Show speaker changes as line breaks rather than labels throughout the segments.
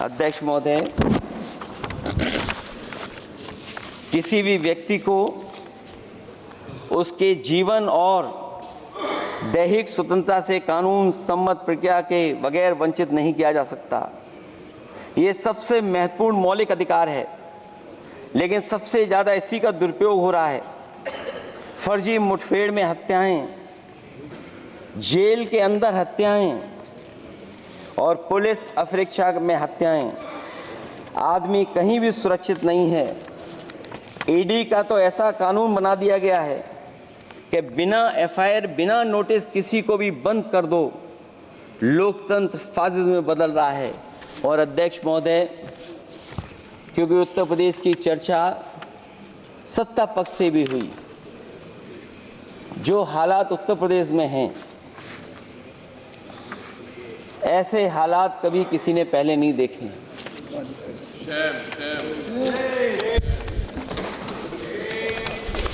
अध्यक्ष महोदय, किसी भी व्यक्ति को उसके जीवन और दैहिक स्वतंत्रता से कानून सम्मत प्रक्रिया के बगैर वंचित नहीं किया जा सकता। ये सबसे महत्वपूर्ण मौलिक अधिकार है, लेकिन सबसे ज़्यादा इसी का दुरुपयोग हो रहा है। फर्जी मुठभेड़ में हत्याएं, जेल के अंदर हत्याएं और पुलिस अफरीक्षा में हत्याएं। आदमी कहीं भी सुरक्षित नहीं है। ईडी का तो ऐसा कानून बना दिया गया है कि बिना एफआईआर, बिना नोटिस किसी को भी बंद कर दो। लोकतंत्र फासिज्म में बदल रहा है। और अध्यक्ष महोदय, क्योंकि उत्तर प्रदेश की चर्चा सत्ता पक्ष से भी हुई, जो हालात उत्तर प्रदेश में हैं, ऐसे हालात कभी किसी ने पहले नहीं देखे।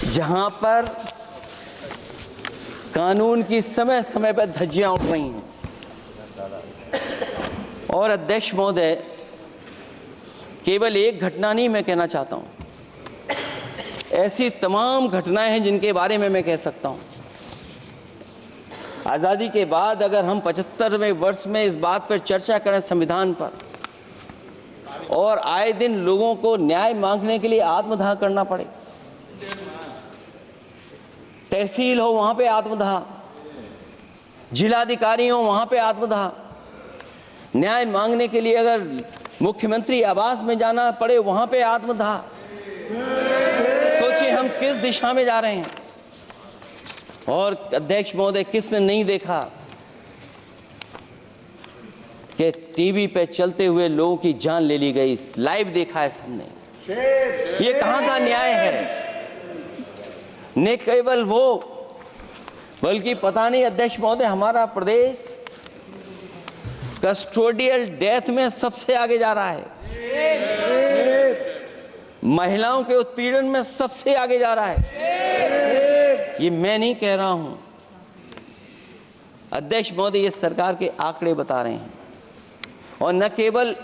जहां पर कानून की समय समय पर धज्जियां उठ रही हैं। और अध्यक्ष महोदय, केवल एक घटना नहीं मैं कहना चाहता हूं, ऐसी तमाम घटनाएं हैं जिनके बारे में मैं कह सकता हूं। आज़ादी के बाद अगर हम 75वें वर्ष में इस बात पर चर्चा करें संविधान पर, और आए दिन लोगों को न्याय मांगने के लिए आत्मदाह करना पड़े, तहसील हो वहां पे आत्मदाह, जिलाधिकारी हो वहां पे आत्मदाह, न्याय मांगने के लिए अगर मुख्यमंत्री आवास में जाना पड़े वहां पे आत्मदाह। सोचिए हम किस दिशा में जा रहे हैं। और अध्यक्ष महोदय, किसने नहीं देखा कि टीवी पे चलते हुए लोगों की जान ले ली गई? लाइव देखा है सबने। ये कहां का न्याय है? न केवल वो, बल्कि पता नहीं अध्यक्ष महोदय, हमारा प्रदेश कस्टोडियल डेथ में सबसे आगे जा रहा है। महिलाओं के उत्पीड़न में सबसे आगे जा रहा है। ये मैं नहीं कह रहा हूं, अध्यक्ष महोदय, ये सरकार के आंकड़े बता रहे हैं। और न केवल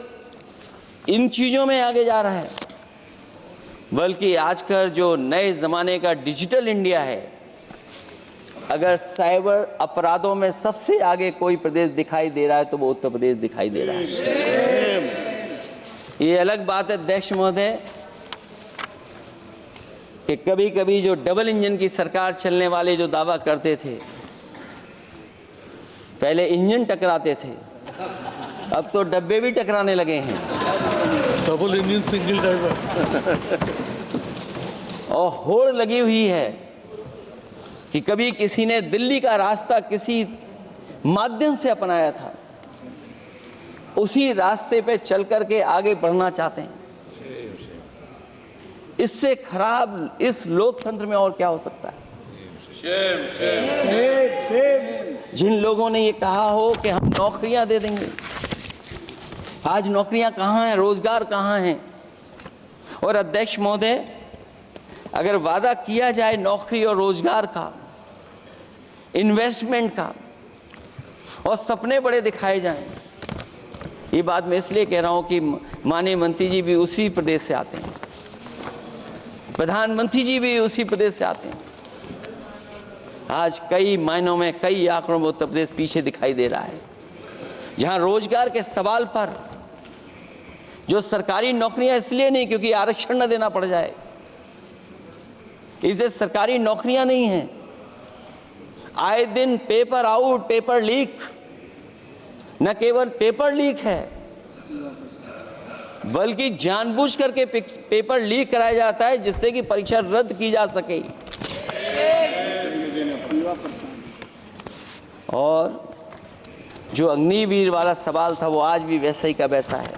इन चीजों में आगे जा रहा है, बल्कि आजकल जो नए जमाने का डिजिटल इंडिया है, अगर साइबर अपराधों में सबसे आगे कोई प्रदेश दिखाई दे रहा है तो वो उत्तर प्रदेश दिखाई दे रहा है। ये अलग बात है अध्यक्ष महोदय कि कभी कभी जो डबल इंजन की सरकार चलने वाले जो दावा करते थे, पहले इंजन टकराते थे, अब तो डब्बे भी टकराने लगे हैं।
Double engine single driver.
और होड़ लगी हुई है कि कभी किसी ने दिल्ली का रास्ता किसी माध्यम से अपनाया था, उसी रास्ते पे चल करके आगे बढ़ना चाहते हैं। इससे खराब इस लोकतंत्र में और क्या हो सकता है? जिन लोगों ने ये कहा हो कि हम नौकरियां दे देंगे, आज नौकरियां कहां हैं? रोजगार कहां हैं? और अध्यक्ष महोदय, अगर वादा किया जाए नौकरी और रोजगार का, इन्वेस्टमेंट का, और सपने बड़े दिखाए जाएं, ये बात मैं इसलिए कह रहा हूं कि माननीय मंत्री जी भी उसी प्रदेश से आते हैं, प्रधानमंत्री जी भी उसी प्रदेश से आते हैं। आज कई मायनों में, कई आंकड़ों में उत्तर प्रदेश पीछे दिखाई दे रहा है। जहां रोजगार के सवाल पर जो सरकारी नौकरियां इसलिए नहीं क्योंकि आरक्षण न देना पड़ जाए, इसे सरकारी नौकरियां नहीं हैं। आए दिन पेपर आउट, पेपर लीक, न केवल पेपर लीक है बल्कि जानबूझ करके पेपर लीक कराया जाता है जिससे कि परीक्षा रद्द की जा सके। और जो अग्निवीर वाला सवाल था वो आज भी वैसा ही का वैसा है।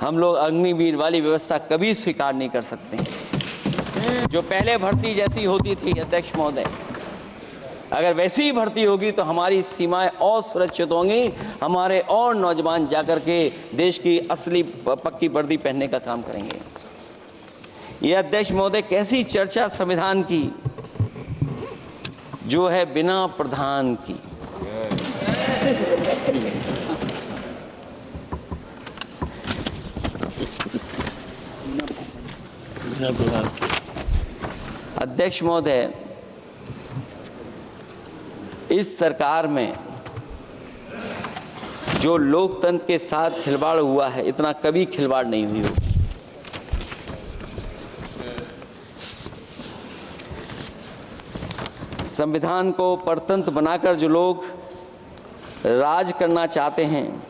हम लोग अग्निवीर वाली व्यवस्था कभी स्वीकार नहीं कर सकते हैं। जो पहले भर्ती जैसी होती थी अध्यक्ष महोदय, अगर वैसी ही भर्ती होगी तो हमारी सीमाएं और सुरक्षित होंगी, हमारे और नौजवान जाकर के देश की असली पक्की वर्दी पहनने का काम करेंगे। ये अध्यक्ष महोदय कैसी चर्चा संविधान की जो है बिना प्रधान की। अध्यक्ष महोदय, इस सरकार में जो लोकतंत्र के साथ खिलवाड़ हुआ है, इतना कभी खिलवाड़ नहीं हुई होगी। संविधान को परतंत्र बनाकर जो लोग राज करना चाहते हैं,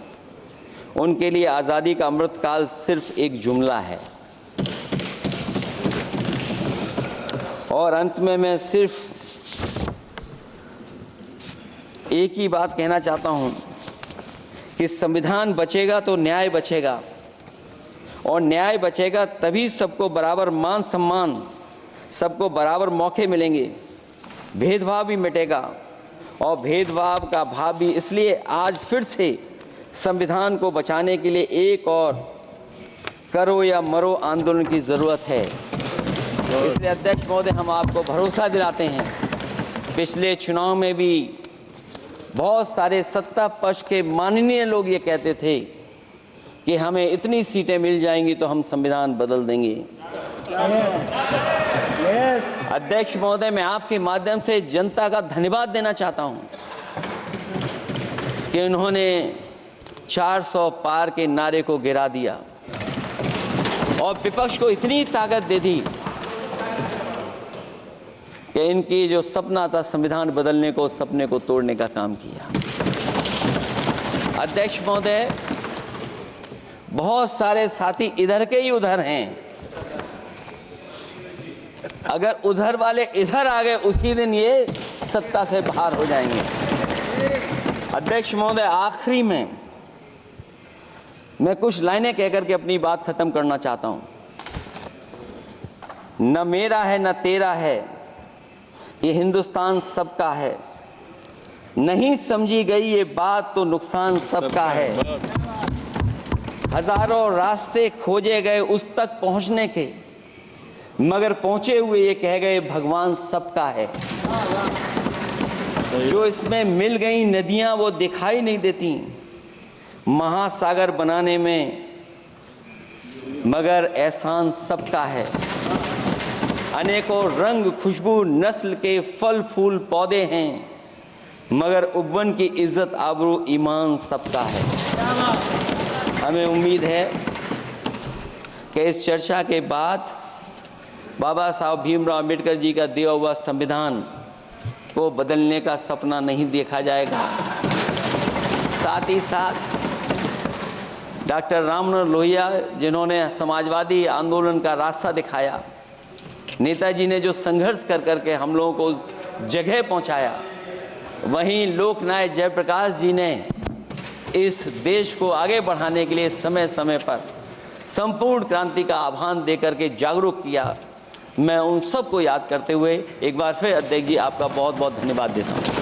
उनके लिए आज़ादी का अमृतकाल सिर्फ एक जुमला है। और अंत में मैं सिर्फ एक ही बात कहना चाहता हूं कि संविधान बचेगा तो न्याय बचेगा, और न्याय बचेगा तभी सबको बराबर मान सम्मान, सबको बराबर मौके मिलेंगे, भेदभाव भी मिटेगा। और भेदभाव का भाव भी इसलिए आज फिर से संविधान को बचाने के लिए एक और करो या मरो आंदोलन की ज़रूरत है। इसलिए अध्यक्ष महोदय, हम आपको भरोसा दिलाते हैं, पिछले चुनाव में भी बहुत सारे सत्ता पक्ष के माननीय लोग ये कहते थे कि हमें इतनी सीटें मिल जाएंगी तो हम संविधान बदल देंगे। अध्यक्ष महोदय, मैं आपके माध्यम से जनता का धन्यवाद देना चाहता हूं कि उन्होंने 400 पार के नारे को गिरा दिया और विपक्ष को इतनी ताकत दे दी कि इनकी जो सपना था संविधान बदलने को, उस सपने को तोड़ने का काम किया। अध्यक्ष महोदय, बहुत सारे साथी इधर के ही उधर हैं, अगर उधर वाले इधर आ गए उसी दिन ये सत्ता से बाहर हो जाएंगे। अध्यक्ष महोदय, आखिरी में मैं कुछ लाइनें कहकर के अपनी बात खत्म करना चाहता हूं। न मेरा है न तेरा है, ये हिंदुस्तान सबका है, नहीं समझी गई ये बात तो नुकसान सबका है। हजारों रास्ते खोजे गए उस तक पहुंचने के, मगर पहुंचे हुए ये कह गए भगवान सबका है। जो इसमें मिल गई नदियां वो दिखाई नहीं देती महासागर बनाने में, मगर एहसान सबका है। अनेकों रंग खुशबू नस्ल के फल फूल पौधे हैं, मगर उपवन की इज्जत आबरू ईमान सबका है। हमें उम्मीद है कि इस चर्चा के बाद बाबा साहब भीमराव अम्बेडकर जी का दिया हुआ संविधान को बदलने का सपना नहीं देखा जाएगा। साथ ही साथ डॉक्टर राममनोहर लोहिया, जिन्होंने समाजवादी आंदोलन का रास्ता दिखाया, नेताजी ने जो संघर्ष कर करके हम लोगों को उस जगह पहुंचाया, वहीं लोकनायक जयप्रकाश जी ने इस देश को आगे बढ़ाने के लिए समय समय पर संपूर्ण क्रांति का आह्वान देकर के जागरूक किया। मैं उन सबको याद करते हुए एक बार फिर अध्यक्ष जी आपका बहुत बहुत धन्यवाद देता हूँ।